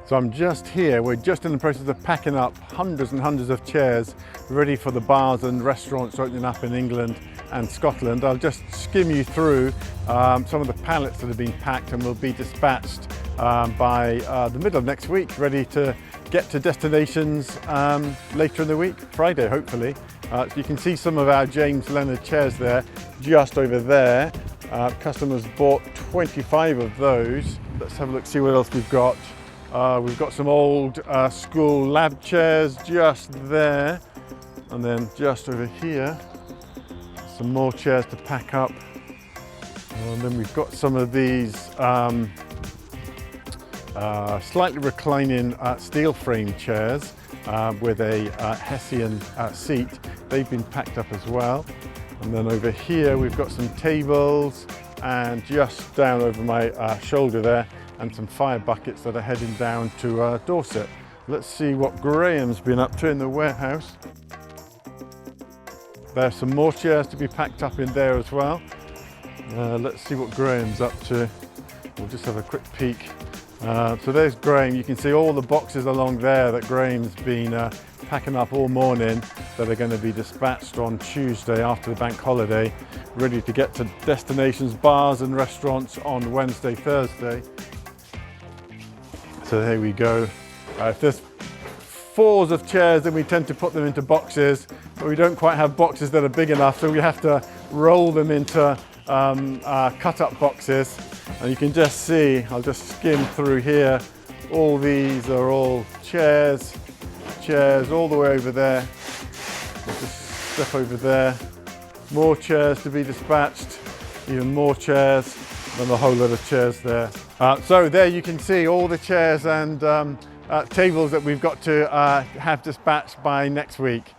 So I'm just here, we're just in the process of packing up hundreds and hundreds of chairs ready for the bars and restaurants opening up in England and Scotland. I'll just skim you through some of the pallets that have been packed and will be dispatched by the middle of next week, ready to get to destinations later in the week, Friday hopefully. So you can see some of our James Leonard chairs there, just over there. Customers bought 25 of those. Let's have a look, see what else we've got. We've got some old school lab chairs just there, and then just over here some more chairs to pack up, and then we've got some of these slightly reclining steel frame chairs with a Hessian seat. They've been packed up as well. And then over here we've got some tables, and just down over my shoulder there, and some fire buckets that are heading down to Dorset. Let's see what Graham's been up to in the warehouse. There's some more chairs to be packed up in there as well. Let's see what Graham's up to. We'll just have a quick peek. So there's Graham. You can see all the boxes along there that Graham's been packing up all morning that are going to be dispatched on Tuesday after the bank holiday, ready to get to destinations, bars and restaurants on Wednesday, Thursday. So there we go. If there's fours of chairs, then we tend to put them into boxes, but we don't quite have boxes that are big enough, so we have to roll them into cut-up boxes. And you can just see, I'll just skim through here, all these are all chairs all the way over there. I'll just step over there. More chairs to be dispatched, even more chairs, and a whole lot of chairs there. So there you can see all the chairs and tables that we've got to have dispatched by next week.